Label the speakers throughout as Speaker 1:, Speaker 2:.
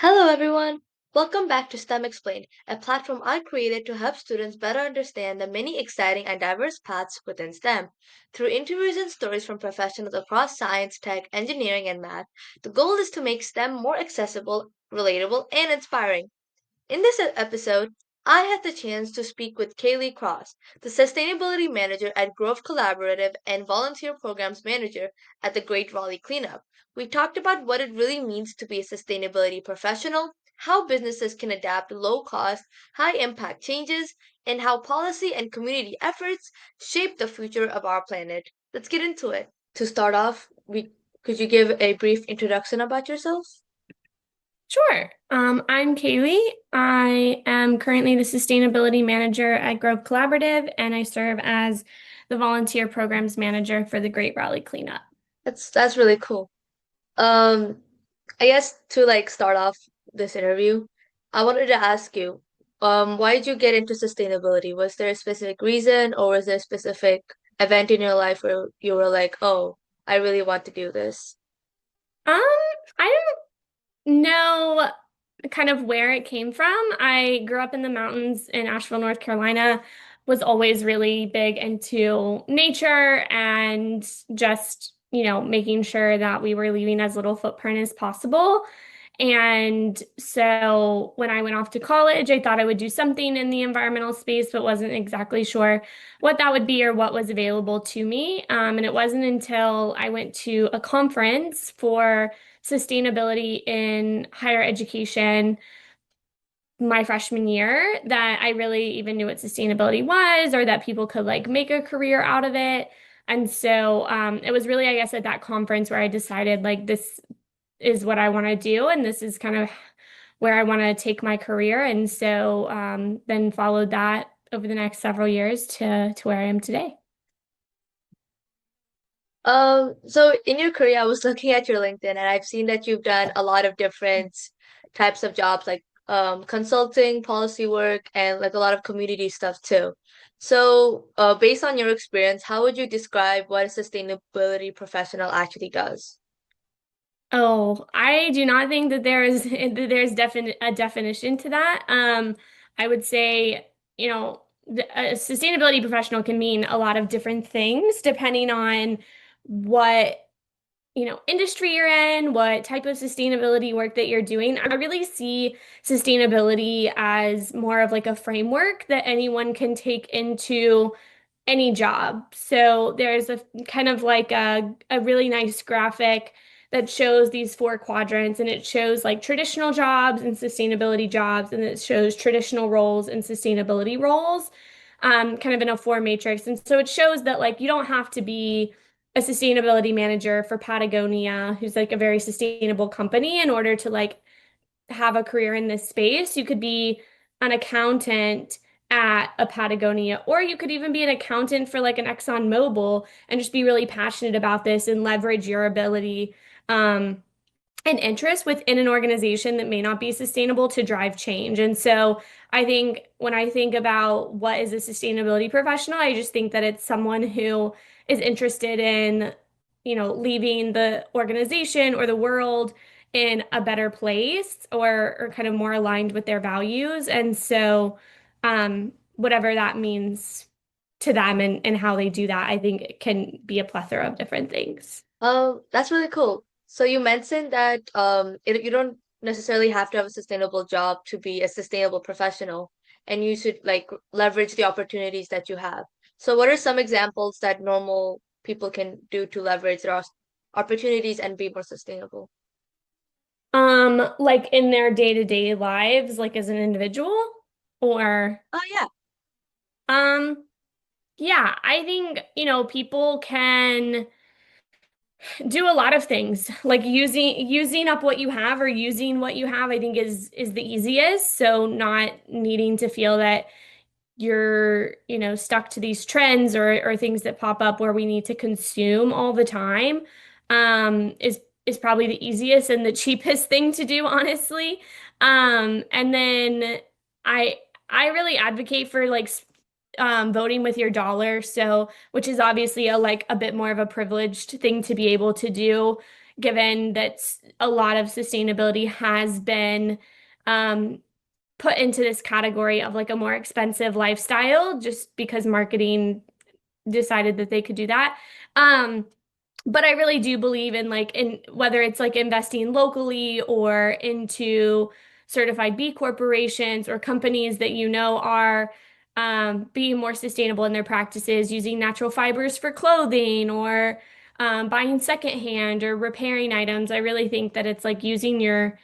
Speaker 1: Hello, everyone. Welcome back to STEM Explained, a platform I created to help students better understand the many exciting and diverse paths within STEM. Through interviews and stories from professionals across science, tech, engineering, and math, the goal is to make STEM more accessible, relatable, and inspiring. In this episode, I had the chance to speak with Kaley Cross, the Sustainability Manager at Grove Collaborative and Volunteer Programs Manager at the Great Raleigh Cleanup. We talked about what it really means to be a sustainability professional, how businesses can adapt to low cost, high impact changes, and how policy and community efforts shape the future of our planet. Let's get into it. To start off, could you give a brief introduction about yourself?
Speaker 2: Sure. I'm Kaylee. I am currently the sustainability manager at Grove Collaborative, and I serve as the volunteer programs manager for the Great Raleigh Cleanup.
Speaker 1: That's really cool. Um, I guess to start off this interview, I wanted to ask you, why did you get into sustainability? Was there a specific reason or was there a specific event in your life where you were like, oh, I really want to do this?
Speaker 2: Um, I don't know kind of where it came from. I grew up in the mountains in Asheville, North Carolina, was always really big into nature and just, making sure that we were leaving as little footprint as possible. And so when I went off to college, I thought I would do something in the environmental space, but wasn't exactly sure what that would be or what was available to me. And it wasn't until I went to a conference for sustainability in higher education my freshman year that I really even knew what sustainability was or that people could like make a career out of it. And so it was really, I guess, at that conference where I decided like this is what I want to do, and this is kind of where I want to take my career. And so then followed that over the next several years to where I am today.
Speaker 1: So in your career, I was looking at your LinkedIn and I've seen that you've done a lot of different types of jobs like consulting, policy work, and like a lot of community stuff too. So, based on your experience, how would you describe what a sustainability professional actually does?
Speaker 2: Oh, I do not think that there's definite a definition to that. I would say, a sustainability professional can mean a lot of different things depending on what industry you're in, what type of sustainability work that you're doing. I really see sustainability as more of like a framework that anyone can take into any job. So there's a kind of like a really nice graphic that shows these four quadrants, and it shows like traditional jobs and sustainability jobs, and it shows traditional roles and sustainability roles, kind of in a four matrix. And so it shows that like you don't have to be a sustainability manager for Patagonia, who's like a very sustainable company, in order to like have a career in this space. You could be an accountant at a Patagonia, or you could even be an accountant for like an Exxon Mobil and just be really passionate about this and leverage your ability and interest within an organization that may not be sustainable to drive change. And so I think when I think about what is a sustainability professional, I just think that it's someone who is interested in, leaving the organization or the world in a better place or kind of more aligned with their values. And so whatever that means to them and how they do that, I think it can be a plethora of different things.
Speaker 1: That's really cool. So you mentioned that you don't necessarily have to have a sustainable job to be a sustainable professional, and you should like leverage the opportunities that you have. So what are some examples that normal people can do to leverage their opportunities and be more sustainable?
Speaker 2: Like in their day-to-day lives, like as an individual, or
Speaker 1: Oh yeah.
Speaker 2: um, yeah, I think, people can do a lot of things. Like using up what you have or using what you have, I think is the easiest. So not needing to feel that you're, stuck to these trends or things that pop up where we need to consume all the time, is probably the easiest and the cheapest thing to do, honestly. And then I I really advocate for like voting with your dollar, so which is obviously a like a bit more of a privileged thing to be able to do, given that a lot of sustainability has been um, put into this category of like a more expensive lifestyle just because marketing decided that they could do that. Um, but I really do believe in like in whether it's like investing locally or into certified B corporations or companies that you know are being more sustainable in their practices, using natural fibers for clothing or buying secondhand or repairing items. I really think that it's like using your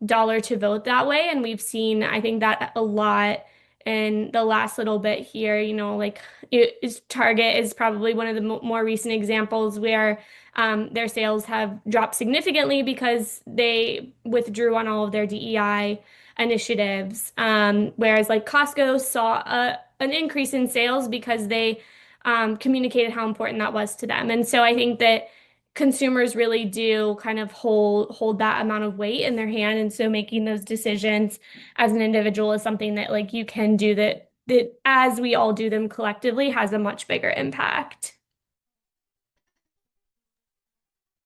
Speaker 2: dollar to vote that way. And we've seen, I think that a lot in the last little bit here, like Target is probably one of the more recent examples where their sales have dropped significantly because they withdrew on all of their DEI initiatives. Whereas like Costco saw an increase in sales because they communicated how important that was to them. And so I think that consumers really do kind of hold that amount of weight in their hand. And so making those decisions as an individual is something that like you can do that as we all do them collectively has a much bigger impact.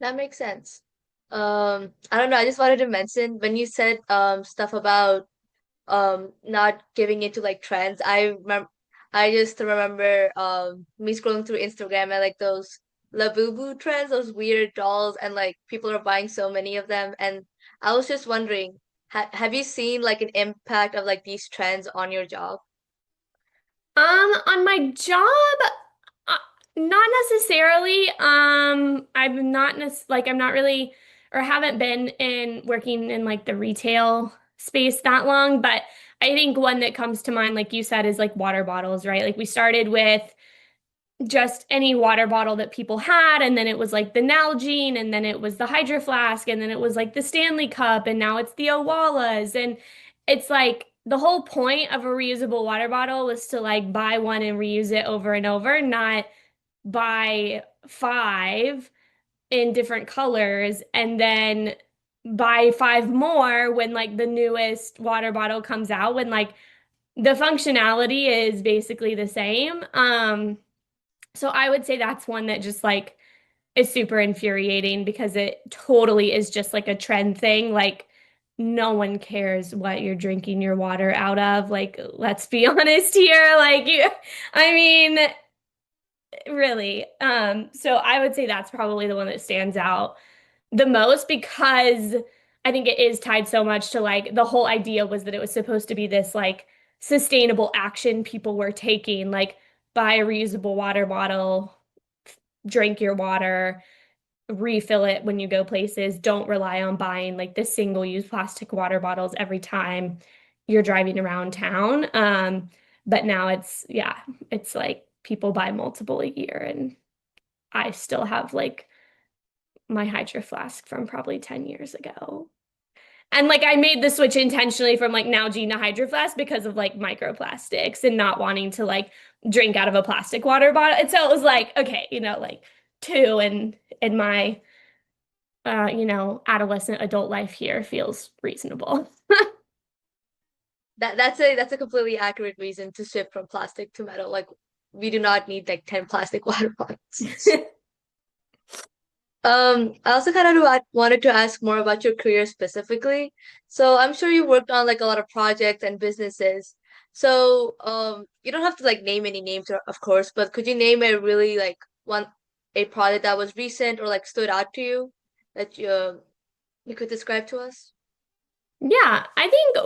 Speaker 1: That makes sense. I don't know, I just wanted to mention when you said stuff about not giving into like trends. I just remember me scrolling through Instagram and like those Labubu trends, those weird dolls, and like people are buying so many of them. And I was just wondering, have you seen like an impact of like these trends on your job?
Speaker 2: On my job, uh, not necessarily. I'm not really, or haven't been in working in like the retail space that long, but I think one that comes to mind, like you said, is like water bottles, right? Like we started with just any water bottle that people had, and then it was like the Nalgene, and then it was the Hydro Flask, and then it was like the Stanley Cup, and now it's the Owalas. And it's like the whole point of a reusable water bottle was to like buy one and reuse it over and over, not buy five in different colors and then buy five more when like the newest water bottle comes out, when like the functionality is basically the same. So I would say that's one that just like is super infuriating because it totally is just like a trend thing. Like no one cares what you're drinking your water out of. Like let's be honest here. I mean, really. So I would say that's probably the one that stands out the most because I think it is tied so much to like the whole idea was that it was supposed to be this like sustainable action people were taking, like buy a reusable water bottle, drink your water, refill it when you go places. Don't rely on buying like the single-use plastic water bottles every time you're driving around town. But now yeah, it's like people buy multiple a year, and I still have like my Hydro Flask from probably 10 years ago. And like I made the switch intentionally from like Nalgene to Hydro Flask because of like microplastics and not wanting to like drink out of a plastic water bottle. And so it was like, okay, like two in my adolescent adult life here feels reasonable.
Speaker 1: That's a completely accurate reason to shift from plastic to metal. Like we do not need like 10 plastic water bottles. I also kind of wanted to ask more about your career specifically. So I'm sure you worked on like a lot of projects and businesses. So you don't have to like name any names, of course, but could you name a really like a project that was recent or like stood out to you that you could describe to us?
Speaker 2: Yeah, I think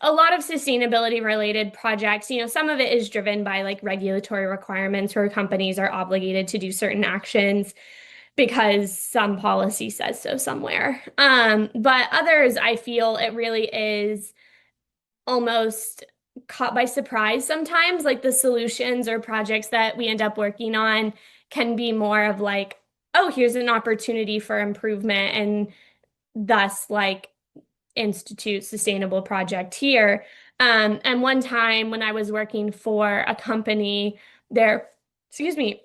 Speaker 2: a lot of sustainability related projects, some of it is driven by like regulatory requirements where companies are obligated to do certain actions because some policy says so somewhere. But others, I feel it really is almost caught by surprise sometimes. Like the solutions or projects that we end up working on can be more of like, oh, here's an opportunity for improvement, and thus like institute sustainable project here. And one time when I was working for a company there, excuse me,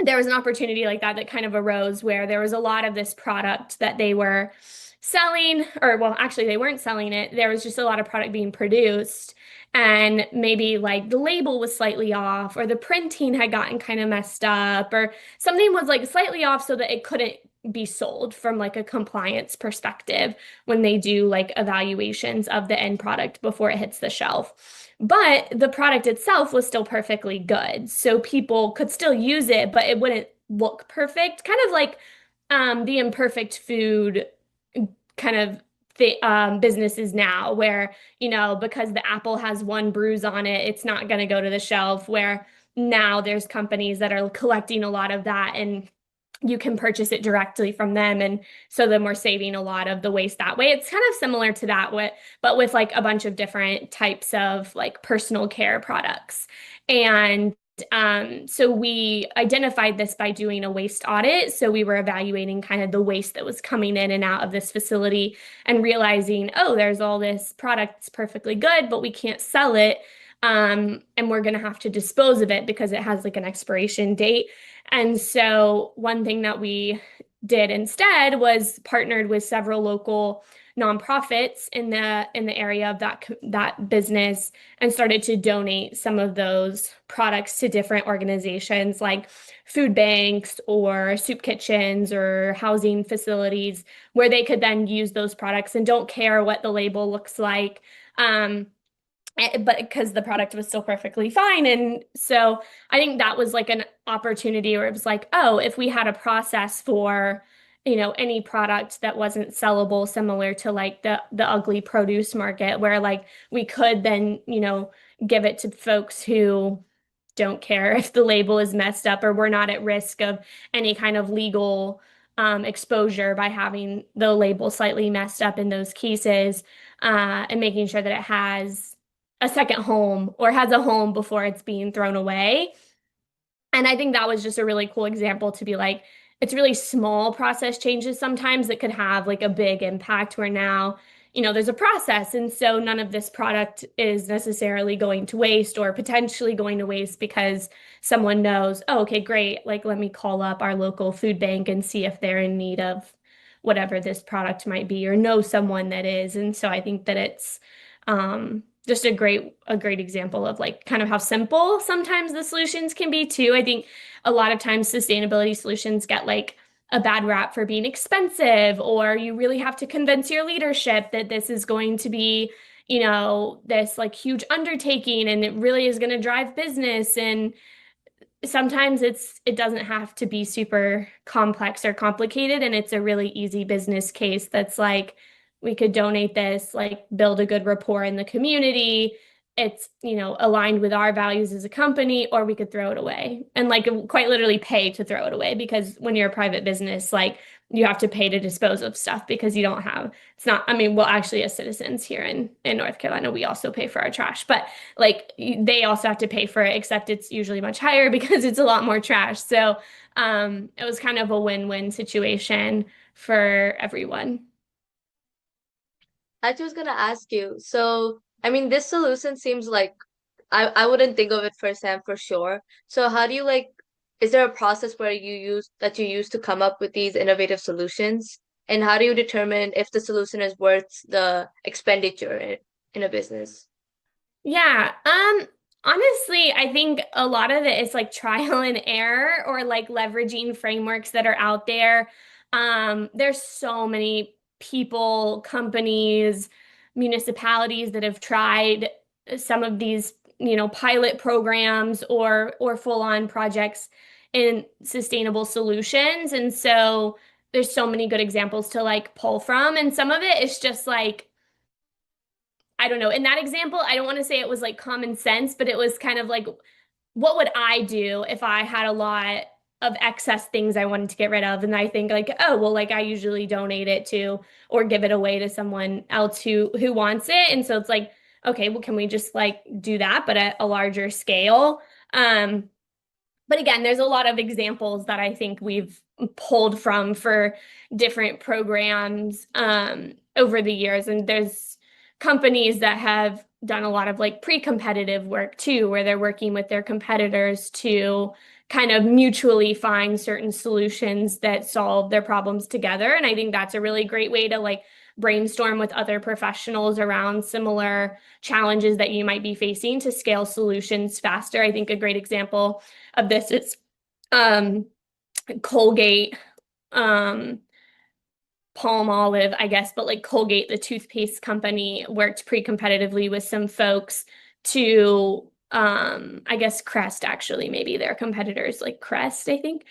Speaker 2: there was an opportunity like that that kind of arose where there was a lot of this product that they were selling, or well, actually, they weren't selling it. There was just a lot of product being produced. And maybe like the label was slightly off, or the printing had gotten kind of messed up, or something was like slightly off so that it couldn't be sold from like a compliance perspective when they do like evaluations of the end product before it hits the shelf. But the product itself was still perfectly good. So people could still use it, but it wouldn't look perfect. Kind of like the imperfect food kind of businesses now, where, because the apple has one bruise on it, it's not going to go to the shelf. Where now there's companies that are collecting a lot of that, and you can purchase it directly from them. And so then we're saving a lot of the waste that way. It's kind of similar to that, but with like a bunch of different types of like personal care products. And so we identified this by doing a waste audit. So we were evaluating kind of the waste that was coming in and out of this facility and realizing, oh, there's all this product that's perfectly good, but we can't sell it. And we're going to have to dispose of it because it has like an expiration date. And so one thing that we did instead was partnered with several local nonprofits in the area of that business, and started to donate some of those products to different organizations like food banks or soup kitchens or housing facilities, where they could then use those products and don't care what the label looks like. But because the product was still perfectly fine. And so I think that was like an opportunity where it was like, oh, if we had a process for, any product that wasn't sellable, similar to like the ugly produce market, where like we could then, give it to folks who don't care if the label is messed up, or we're not at risk of any kind of legal exposure by having the label slightly messed up in those cases, and making sure that it has a second home, or has a home before it's being thrown away. And I think that was just a really cool example to be like, it's really small process changes sometimes that could have like a big impact, where now, there's a process. And so none of this product is necessarily going to waste, or potentially going to waste, because someone knows, oh, okay, great. Like, let me call up our local food bank and see if they're in need of whatever this product might be, or know someone that is. And so I think that it's just a great example of like kind of how simple sometimes the solutions can be too. I think a lot of times sustainability solutions get like a bad rap for being expensive, or you really have to convince your leadership that this is going to be, this like huge undertaking, and it really is going to drive business. And sometimes it doesn't have to be super complex or complicated, and it's a really easy business case that's like, we could donate this, like build a good rapport in the community. It's, aligned with our values as a company, or we could throw it away, and like quite literally pay to throw it away, because when you're a private business, like you have to pay to dispose of stuff, because you don't have, it's not, I mean, well, actually, as citizens here in North Carolina, we also pay for our trash, but like they also have to pay for it, except it's usually much higher because it's a lot more trash. So it was kind of a win-win situation for everyone.
Speaker 1: I was gonna ask you. So, I mean, this solution seems like I wouldn't think of it firsthand for sure. So, how do you like, is there a process where you use to come up with these innovative solutions? And how do you determine if the solution is worth the expenditure in a business?
Speaker 2: Yeah, honestly, I think a lot of it is like trial and error, or like leveraging frameworks that are out there. There's so many people, companies, municipalities that have tried some of these, pilot programs or full-on projects in sustainable solutions. And so there's so many good examples to like pull from. And some of it is just like, I don't know. In that example, I don't want to say it was like common sense, but it was kind of like, what would I do if I had a lot of excess things I wanted to get rid of? And I think like, oh, well, like I usually donate it to, or give it away to someone else who wants it. And so it's like, okay, well, can we just like do that, but at a larger scale? Um, but again, there's a lot of examples that I think we've pulled from for different programs over the years. And there's companies that have done a lot of like pre-competitive work too, where they're working with their competitors to kind of mutually find certain solutions that solve their problems together. And I think that's a really great way to like brainstorm with other professionals around similar challenges that you might be facing to scale solutions faster. I think a great example of this is um, Colgate, um, Palmolive, I guess, but like Colgate, the toothpaste company, worked pretty competitively with some folks to, I guess Crest actually, maybe their competitors like Crest, I think,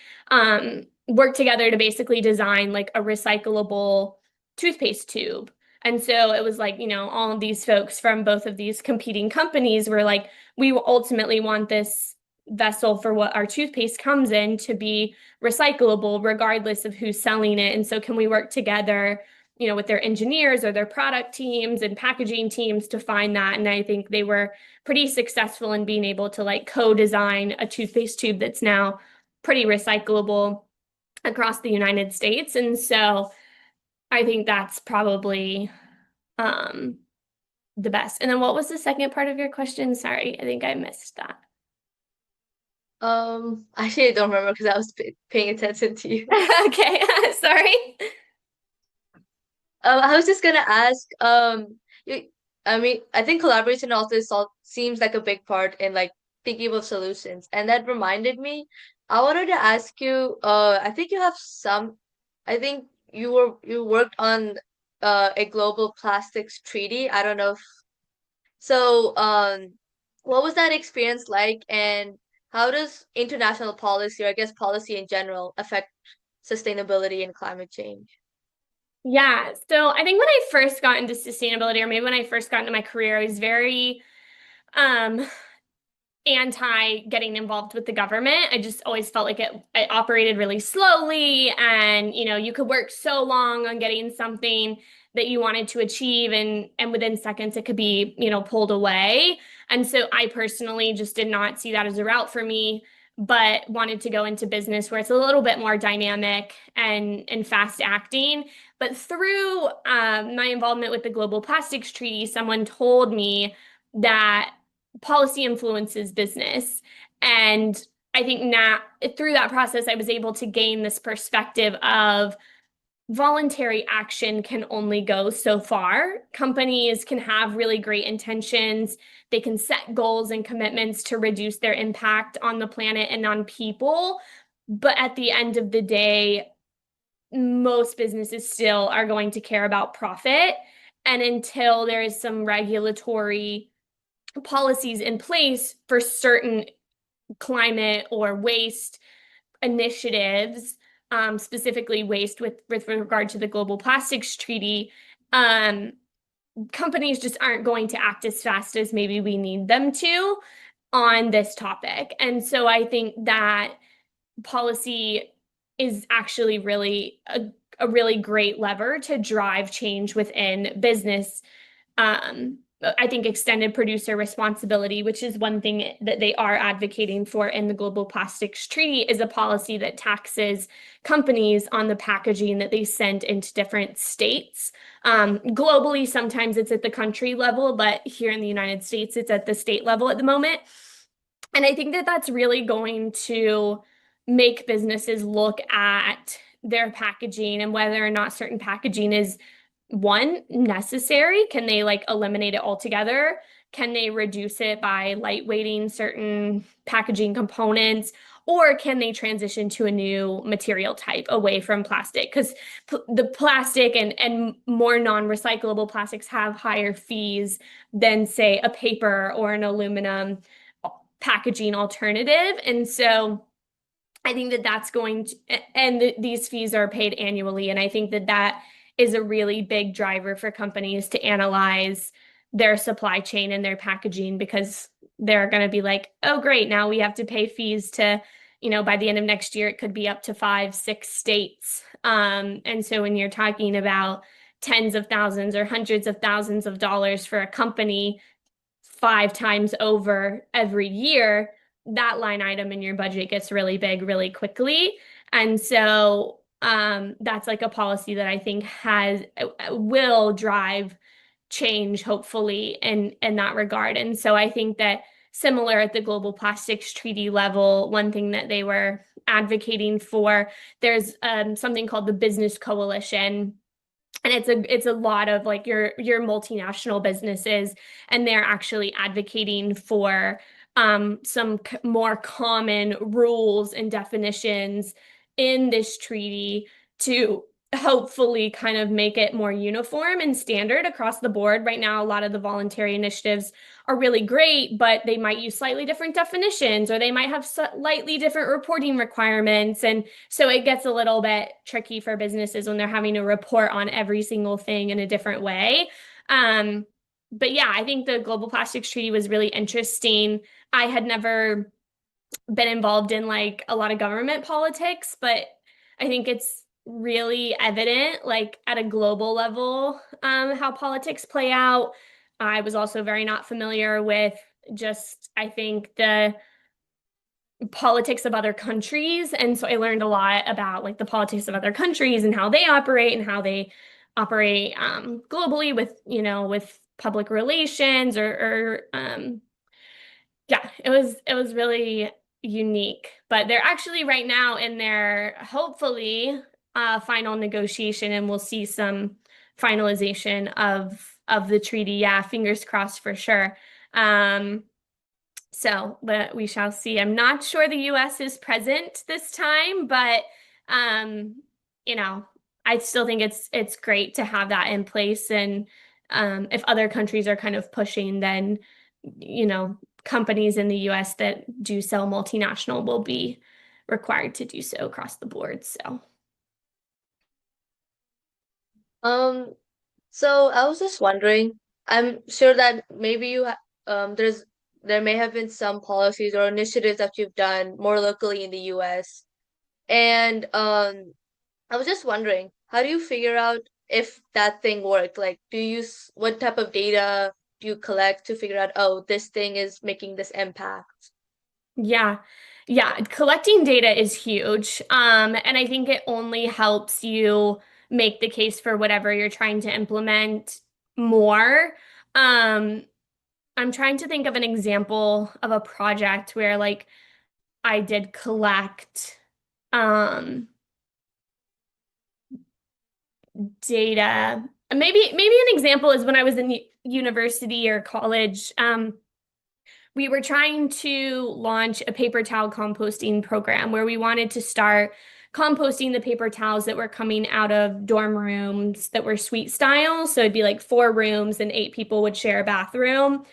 Speaker 2: work together to basically design like a recyclable toothpaste tube. And so it was like, all of these folks from both of these competing companies were like, we ultimately want this vessel for what our toothpaste comes in to be recyclable regardless of who's selling it. And so can we work together, with their engineers or their product teams and packaging teams to find that? And I think they were pretty successful in being able to like co-design a toothpaste tube that's now pretty recyclable across the United States. And so I think that's probably um, the best. And then what was the second part of your question? Sorry, I think I missed that.
Speaker 1: Actually, I don't remember because I was paying attention to you.
Speaker 2: Okay, sorry.
Speaker 1: I was just gonna ask, you, I mean, I think collaboration also seems like a big part in like thinking of solutions, and that reminded me, I wanted to ask you, I think you have some, I think you worked on a global plastics treaty. I don't know if so. What was that experience like, and how does international policy, or I guess policy in general, affect sustainability and climate change?
Speaker 2: Yeah, so I think when I first got into sustainability, or maybe when I first got into my career, I was very um anti getting involved with the government. I just always felt like it operated really slowly, and you could work so long on getting something that you wanted to achieve, and within seconds it could be, pulled away. And so I personally just did not see that as a route for me, but wanted to go into business where it's a little bit more dynamic and fast acting. But through my involvement with the Global Plastics Treaty, someone told me that policy influences business. And I think now through that process, I was able to gain this perspective of voluntary action can only go so far. Companies can have really great intentions. They can set goals and commitments to reduce their impact on the planet and on people. But at the end of the day, most businesses still are going to care about profit. And until there is some regulatory policies in place for certain climate or waste initiatives, specifically waste with regard to the Global Plastics Treaty, um, companies just aren't going to act as fast as maybe we need them to on this topic. And so I think that policy is actually really a really great lever to drive change within business. I think extended producer responsibility, which is one thing that they are advocating for in the Global Plastics Treaty, is a policy that taxes companies on the packaging that they send into different states. Globally, sometimes it's at the country level, but here in the United States, it's at the state level at the moment. And I think that that's really going to make businesses look at their packaging and whether or not certain packaging is one, necessary. Can they like eliminate it altogether? Can they reduce it by lightweighting certain packaging components? Or can they transition to a new material type away from plastic? Because the plastic and more non-recyclable plastics have higher fees than, say, a paper or an aluminum packaging alternative. And so I think that that's going to, and these fees are paid annually. And I think that that is a really big driver for companies to analyze their supply chain and their packaging, because they're going to be like, oh, great, now we have to pay fees to, by the end of next year, it could be up to 5, 6 states. And so when you're talking about tens of thousands or hundreds of thousands of dollars for a company 5 times over every year, that line item in your budget gets really big really quickly. And so that's like a policy that I think will drive change, hopefully, in that regard. And so I think that similar at the Global Plastics Treaty level. One thing that they were advocating for, there's something called the Business Coalition, and it's a lot of like your multinational businesses, and they're actually advocating for some more common rules and definitions in this treaty to hopefully kind of make it more uniform and standard across the board. Right now, a lot of the voluntary initiatives are really great, but they might use slightly different definitions, or they might have slightly different reporting requirements. And so it gets a little bit tricky for businesses when they're having to report on every single thing in a different way. Um, but yeah, I think the Global Plastics Treaty was really interesting. I had never been involved in like a lot of government politics, but I think it's really evident, like at a global level, how politics play out. I was also very not familiar with just, I think, the politics of other countries. And so I learned a lot about like the politics of other countries and how they operate and how they operate globally with, with public relations or yeah, it was really unique. But they're actually right now in their hopefully final negotiation, and we'll see some finalization of the treaty. Yeah, fingers crossed for sure. Um, but we shall see. I'm not sure the US is present this time, but um, you know, I still think it's great to have that in place. And if other countries are kind of pushing, then companies in the US that do sell multinational will be required to do so across the board. So
Speaker 1: Um, so I was just wondering, I'm sure that maybe there may have been some policies or initiatives that you've done more locally in the US. And I was just wondering, how do you figure out if that thing worked? Like, what type of data do you collect to figure out, oh, this thing is making this impact?
Speaker 2: yeah. Yeah, collecting data is huge. And I think it only helps you make the case for whatever you're trying to implement more. Um, I'm trying to think of an example of a project where like I did collect data. Maybe an example is when I was in university or college. We were trying to launch a paper towel composting program where we wanted to start composting the paper towels that were coming out of dorm rooms that were suite style. So it'd be like 4 rooms and 8 people would share a bathroom.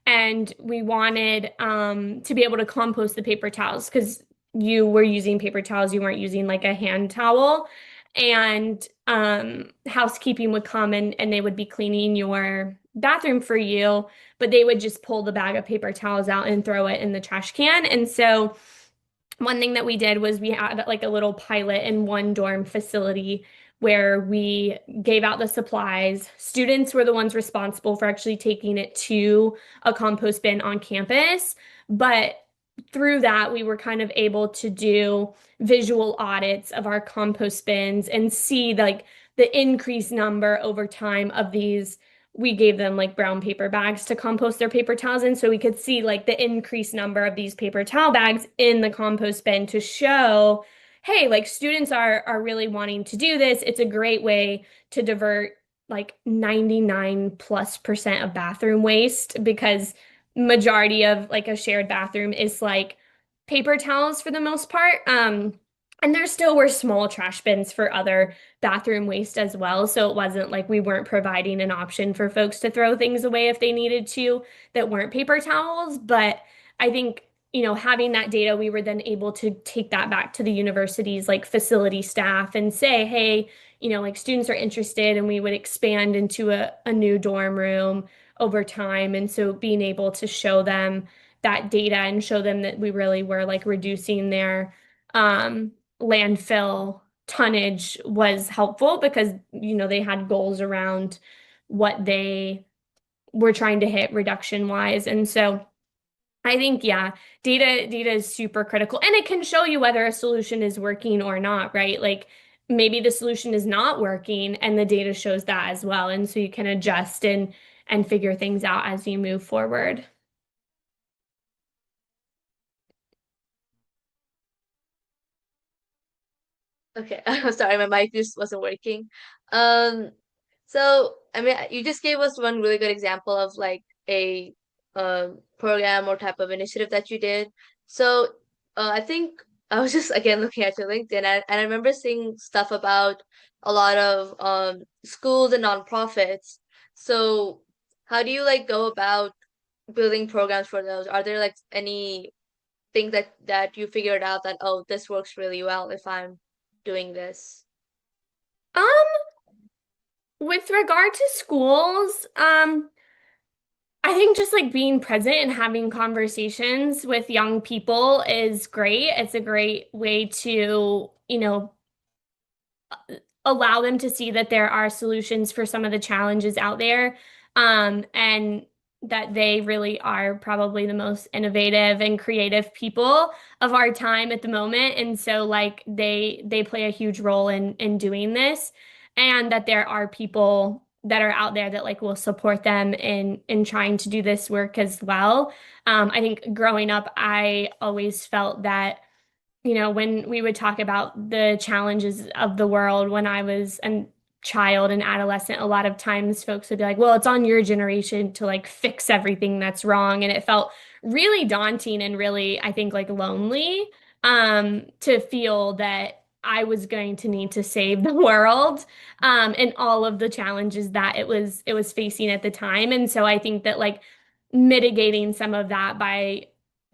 Speaker 2: And we wanted to be able to compost the paper towels because you were using paper towels, you weren't using like a hand towel. And housekeeping would come and they would be cleaning your bathroom for you, but they would just pull the bag of paper towels out and throw it in the trash can. And so one thing that we did was we had like a little pilot in one dorm facility where we gave out the supplies. Students were the ones responsible for actually taking it to a compost bin on campus. But through that, we were kind of able to do visual audits of our compost bins and see like the increased number over time of these. We gave them like brown paper bags to compost their paper towels in, so we could see like the increased number of these paper towel bags in the compost bin to show, hey, like students are really wanting to do this. It's a great way to divert like 99+% of bathroom waste, because majority of like a shared bathroom is like paper towels for the most part. And there still were small trash bins for other bathroom waste as well. So it wasn't like we weren't providing an option for folks to throw things away if they needed to that weren't paper towels. But I think, having that data, we were then able to take that back to the university's like facility staff and say, hey, like students are interested, and we would expand into a new dorm room over time. And so being able to show them that data and show them that we really were like reducing their um, landfill tonnage was helpful, because they had goals around what they were trying to hit reduction wise. And so I think, yeah, data is super critical, and it can show you whether a solution is working or not, right? Like maybe the solution is not working and the data shows that as well. And so you can adjust and figure things out as you move forward.
Speaker 1: Okay, I'm sorry, my mic just wasn't working. Um, so I mean, you just gave us one really good example of like a program or type of initiative that you did. So I think I was just again looking at your LinkedIn, and I remember seeing stuff about a lot of schools and nonprofits. So how do you like go about building programs for those? Are there like any things that you figured out that, oh, this works really well if I'm doing this?
Speaker 2: Um, with regard to schools, I think just like being present and having conversations with young people is great. It's a great way to, allow them to see that there are solutions for some of the challenges out there, and that they really are probably the most innovative and creative people of our time at the moment. And so like they play a huge role in doing this, and that there are people that are out there that like will support them in trying to do this work as well. I think growing up, I always felt that when we would talk about the challenges of the world when I was a child and adolescent, a lot of times folks would be like, well, it's on your generation to like fix everything that's wrong. And it felt really daunting and really, I think, like lonely, to feel that I was going to need to save the world, and all of the challenges that it was facing at the time. And so I think that like mitigating some of that by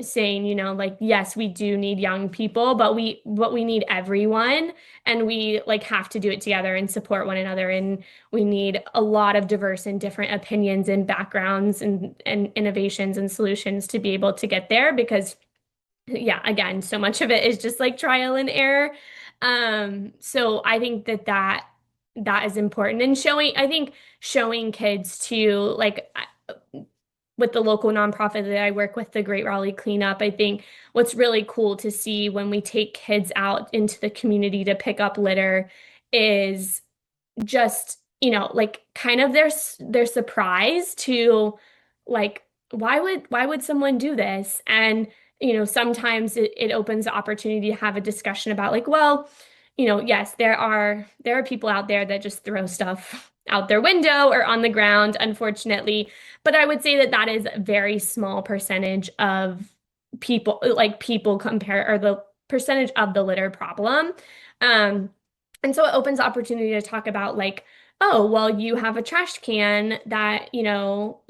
Speaker 2: saying, like, yes, we do need young people, but we need everyone, and we like have to do it together and support one another. And we need a lot of diverse and different opinions and backgrounds and innovations and solutions to be able to get there because yeah, again, so much of it is just like trial and error. So I think that is important and I think showing kids to like with the local nonprofit that I work with, the Great Raleigh Cleanup, I think what's really cool to see when we take kids out into the community to pick up litter is just, like kind of their surprise to like why would someone do this? And sometimes it opens the opportunity to have a discussion about like, well, yes, there are people out there that just throw stuff out their window or on the ground, unfortunately. But I would say that that is a very small percentage of people compare or the percentage of the litter problem. Um, and so it opens opportunity to talk about like, oh, well, you have a trash can that,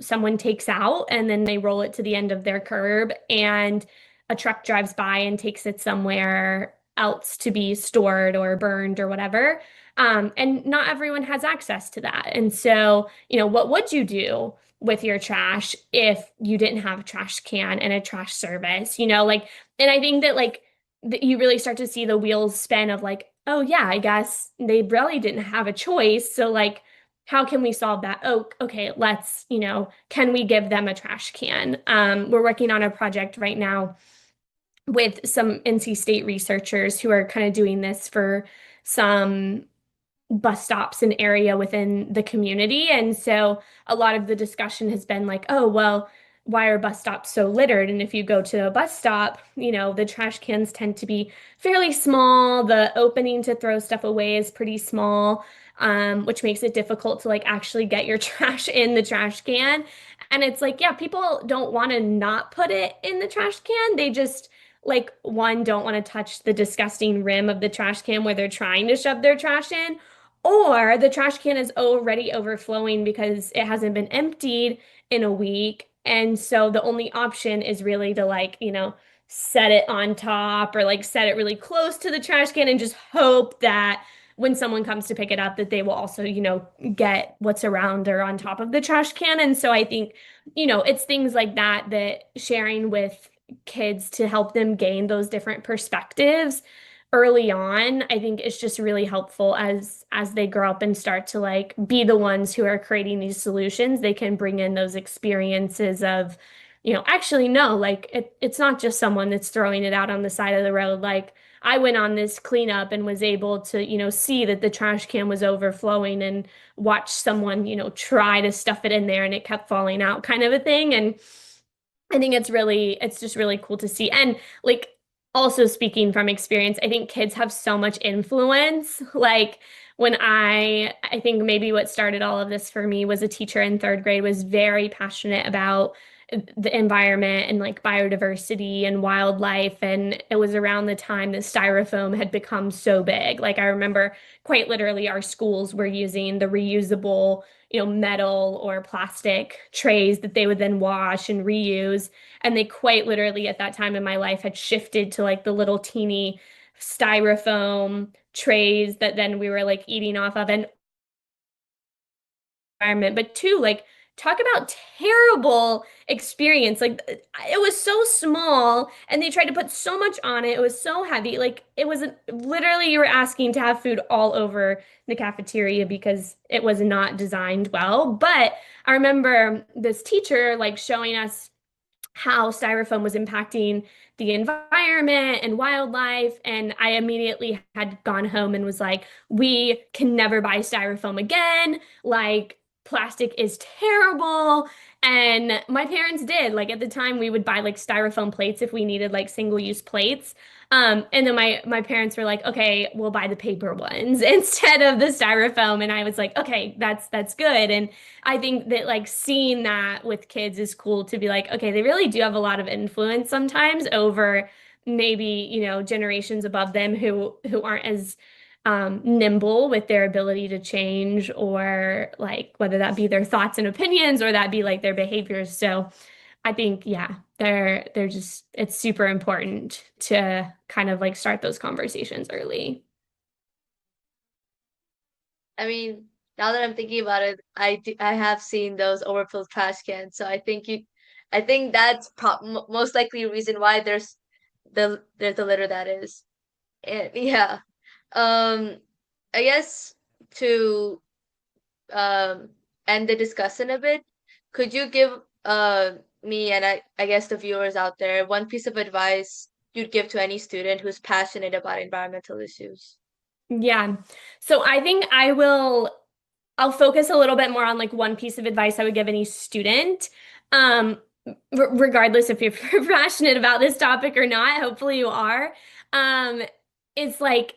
Speaker 2: someone takes out and then they roll it to the end of their curb and a truck drives by and takes it somewhere else to be stored or burned or whatever. And not everyone has access to that. And so, what would you do with your trash if you didn't have a trash can and a trash service? Like, and I think that like you really start to see the wheels spin of like, oh yeah, I guess they really didn't have a choice. So like, how can we solve that? Oh, okay, can we give them a trash can? We're working on a project right now with some NC State researchers who are kind of doing this for some bus stops and area within the community. And so a lot of the discussion has been like, oh, well, why are bus stops so littered? And if you go to a bus stop, the trash cans tend to be fairly small. The opening to throw stuff away is pretty small, which makes it difficult to like actually get your trash in the trash can. And it's like, yeah, people don't want to not put it in the trash can. They just like one don't want to touch the disgusting rim of the trash can where they're trying to shove their trash in, or the trash can is already overflowing because it hasn't been emptied in a week. And so the only option is really to like, set it on top or like set it really close to the trash can and just hope that when someone comes to pick it up that they will also, get what's around or on top of the trash can. And so I think, it's things like that that sharing with kids to help them gain those different perspectives early on, I think it's just really helpful as they grow up and start to like be the ones who are creating these solutions. They can bring in those experiences of, actually no, like it's not just someone that's throwing it out on the side of the road. Like I went on this cleanup and was able to, see that the trash can was overflowing and watch someone, try to stuff it in there and it kept falling out kind of a thing. And I think it's just really cool to see. And like also speaking from experience, I think kids have so much influence. Like when I think maybe what started all of this for me was a teacher in third grade was very passionate about the environment and like biodiversity and wildlife. And it was around the time that styrofoam had become so big. Like I remember quite literally our schools were using the reusable, metal or plastic trays that they would then wash and reuse. And they quite literally at that time in my life had shifted to like the little teeny styrofoam trays that then we were like eating off of and environment. But two, like talk about terrible experience. Like it was so small and they tried to put so much on it. It was so heavy. Like it was literally you were asking to have food all over the cafeteria because it was not designed well. But I remember this teacher like showing us how styrofoam was impacting the environment and wildlife. And I immediately had gone home and was like, we can never buy styrofoam again. Like, plastic is terrible. And my parents did. Like, at the time, we would buy like styrofoam plates if we needed like single-use plates. And then my parents were like, okay, we'll buy the paper ones instead of the styrofoam. And I was like, okay, that's good. And I think that like seeing that with kids is cool to be like, okay, they really do have a lot of influence sometimes over maybe, generations above them who aren't as nimble with their ability to change or like whether that be their thoughts and opinions or that be like their behaviors. So I think, yeah, they're just it's super important to kind of like start those conversations early.
Speaker 1: I mean, now that I'm thinking about it, I have seen those overfilled trash cans. So I think that's most likely a reason why there's the litter that is. And yeah, um, I guess to um end the discussion a bit, could you give me and I guess the viewers out there one piece of advice you'd give to any student who's passionate about environmental issues?
Speaker 2: Yeah. So I think I'll focus a little bit more on like one piece of advice I would give any student. Um, Regardless if you're passionate about this topic or not, hopefully you are. Um, it's like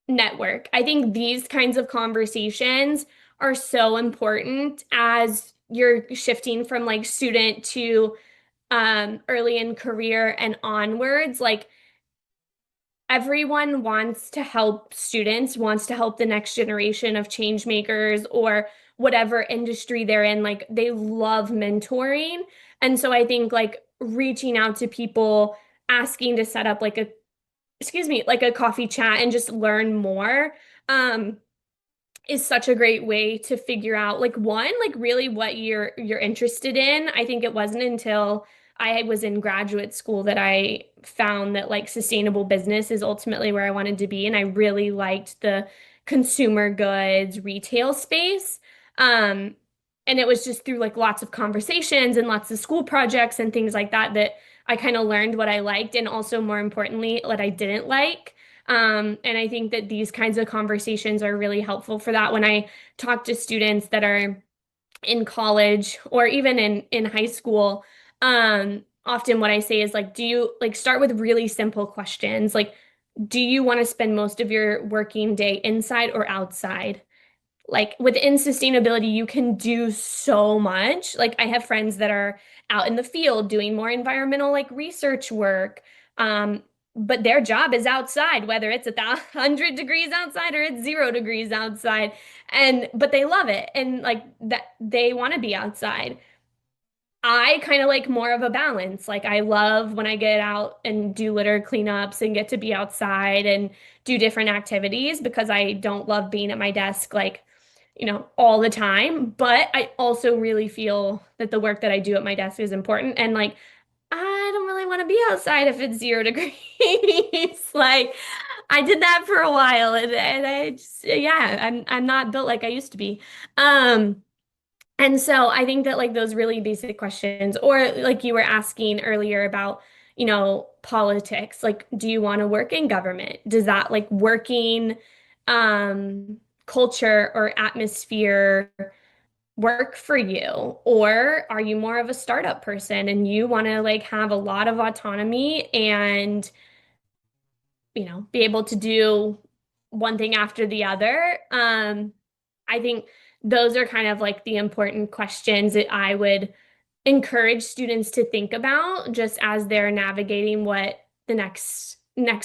Speaker 2: network. I think these kinds of conversations are so important as you're shifting from like student to early in career and onwards. Like everyone wants to help students, wants to help the next generation of change makers or whatever industry they're in. Like they love mentoring. And so I think like reaching out to people, asking to set up like like a coffee chat and just learn more. Um, is such a great way to figure out like one like really what you're interested in. I think it wasn't until I was in graduate school that I found that like sustainable business is ultimately where I wanted to be and I really liked the consumer goods retail space. Um and it was just through like lots of conversations and lots of school projects and things like that that I kind of learned what I liked and also more importantly what I didn't like. And I think that these kinds of conversations are really helpful for that. When I talk to students that are in college or even in high school, often what I say is like, do you like start with really simple questions? Like, do you want to spend most of your working day inside or outside? Like within sustainability, you can do so much. Like I have friends that are out in the field doing more environmental like research work. Um, but their job is outside, whether it's 100 degrees outside or it's 0 degrees outside. And but they love it and like that they want to be outside. I kind of like more of a balance. Like I love when I get out and do litter cleanups and get to be outside and do different activities because I don't love being at my desk like all the time. But I also really feel that the work that I do at my desk is important. And like, I don't really want to be outside if it's 0 degrees. Like, I did that for a while and I just, yeah, I'm not built like I used to be. And so I think that like those really basic questions, or like you were asking earlier about, politics, like, do you want to work in government? Does that like working culture or atmosphere work for you? Or are you more of a startup person and you want to like have a lot of autonomy and be able to do one thing after the other. I think those are kind of like the important questions that I would encourage students to think about just as they're navigating what the next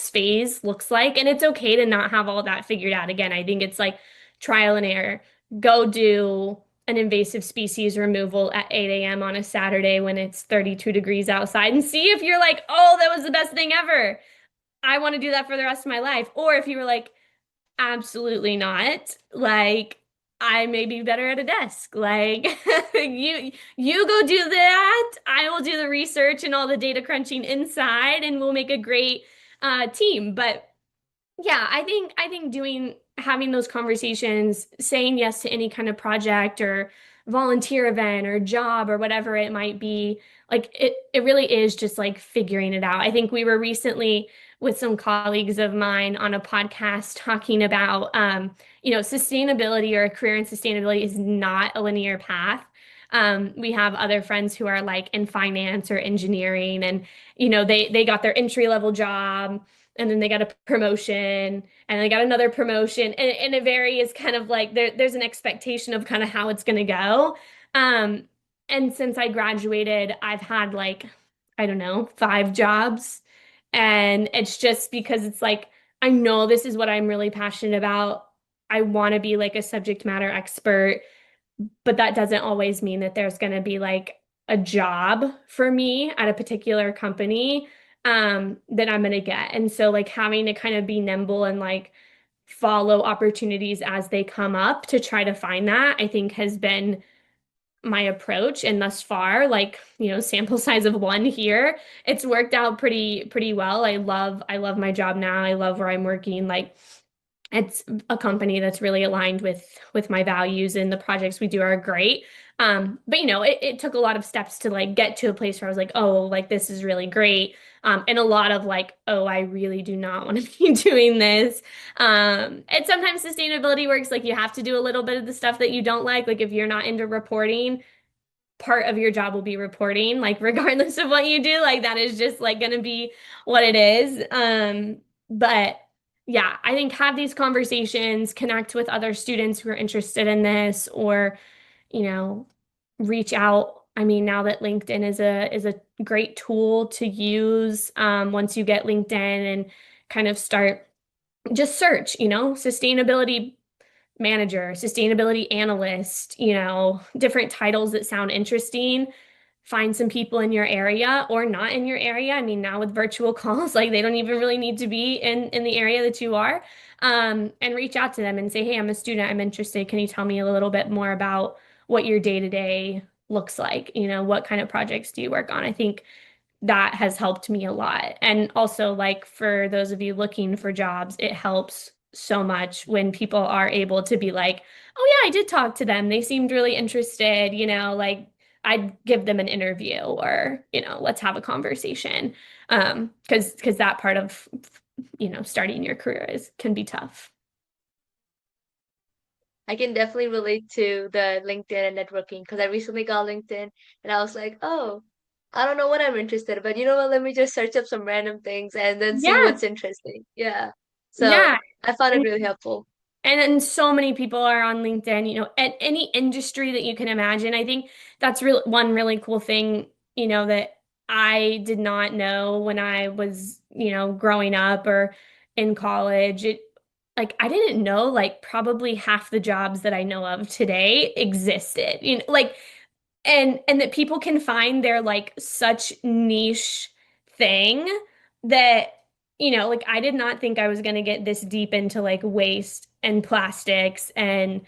Speaker 2: phase looks like. And it's okay to not have all that figured out. Again, I think it's like trial and error. Go do an invasive species removal at 8 a.m. on a Saturday when it's 32 degrees outside and see if you're like, oh, that was the best thing ever. I want to do that for the rest of my life. Or if you were like, absolutely not. Like, I may be better at a desk. Like, you go do that. I will do the research and all the data crunching inside, and we'll make a great team. But yeah, I think doing having those conversations, saying yes to any kind of project or volunteer event or job or whatever it might be, like it really is just like figuring it out. I think we were recently with some colleagues of mine on a podcast talking about sustainability or a career in sustainability is not a linear path. We have other friends who are like in finance or engineering and they got their entry level job and then they got a promotion and they got another promotion and it varies kind of like there's an expectation of kind of how it's going to go. um and since I graduated I've had like I don't know 5 jobs, and it's just because it's like I know this is what I'm really passionate about. I want to be like a subject matter expert, but that doesn't always mean that there's going to be like a job for me at a particular company that I'm going to get. And so like having to kind of be nimble and like follow opportunities as they come up to try to find that, I think has been my approach. And thus far, like, sample size of one here, it's worked out pretty well. I love my job now. I love where I'm working. Like it's a company that's really aligned with my values and the projects we do are great. But it took a lot of steps to like get to a place where I was like, oh, like this is really great. And a lot of like, oh, I really do not want to be doing this. And sometimes sustainability works like you have to do a little bit of the stuff that you don't like. Like if you're not into reporting, part of your job will be reporting, like regardless of what you do, like that is just like going to be what it is. But yeah, I think have these conversations, connect with other students who are interested in this, or, you know, reach out. I mean, now that LinkedIn is a great tool to use, once you get LinkedIn and kind of start just search, sustainability manager, sustainability analyst, different titles that sound interesting. Find some people in your area or not in your area. I mean, now with virtual calls, like they don't even really need to be in the area that you are. And reach out to them and say, hey, I'm a student, I'm interested. Can you tell me a little bit more about what your day-to-day looks like? What kind of projects do you work on? I think that has helped me a lot. And also, like for those of you looking for jobs, it helps so much when people are able to be like, oh, yeah, I did talk to them. They seemed really interested, like I'd give them an interview or, let's have a conversation. Because that part of, starting your career can be tough.
Speaker 1: I can definitely relate to the LinkedIn and networking because I recently got LinkedIn and I was like, oh, I don't know what I'm interested in, but you know what? Let me just search up some random things and then see
Speaker 2: Yeah,
Speaker 1: what's interesting. Yeah. So
Speaker 2: yeah.
Speaker 1: I found it
Speaker 2: And
Speaker 1: really helpful.
Speaker 2: And then so many people are on LinkedIn, at any industry that you can imagine. I think that's one really cool thing, that I did not know when I was, growing up or in college. Like I didn't know like probably half the jobs that I know of today existed. Like and that people can find their like such niche thing that like I did not think I was going to get this deep into like waste and plastics and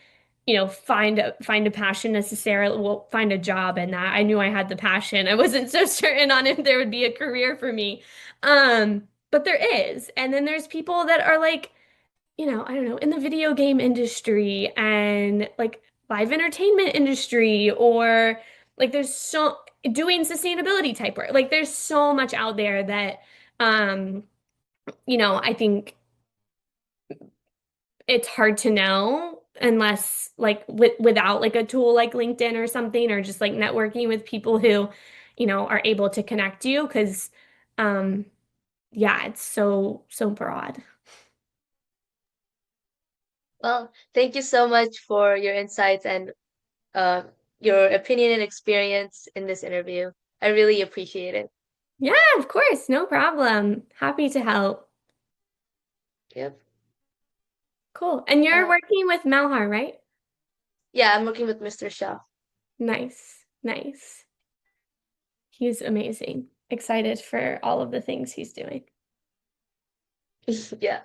Speaker 2: find a passion necessarily, well, find a job in that. I knew I had the passion. I wasn't so certain on if there would be a career for me. But there is. And then there's people that are like I don't know, in the video game industry and like live entertainment industry, or like there's so doing sustainability type work. Like there's so much out there that um, I think it's hard to know unless like without like a tool like LinkedIn or something, or just like networking with people who, are able to connect you because yeah, it's so, so broad.
Speaker 1: Well, thank you so much for your insights and uh, your opinion and experience in this interview. I really appreciate it.
Speaker 2: Yeah, of course, no problem. Happy to help.
Speaker 1: Yep.
Speaker 2: Cool. And you're
Speaker 1: Uh,
Speaker 2: working with Malhar, right?
Speaker 1: yeah, I'm working with Mr. Shah.
Speaker 2: Nice, nice. He's amazing. Excited for all of the things he's doing.
Speaker 1: Yeah.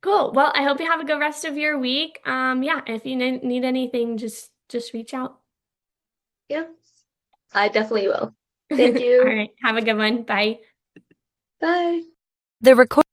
Speaker 2: Cool. Well, I hope you have a good rest of your week. Yeah, if you need anything, just reach out.
Speaker 1: Yep. I definitely will.
Speaker 2: All
Speaker 1: Thank you.
Speaker 2: right. Have a good one. Bye.
Speaker 1: Bye.
Speaker 3: The record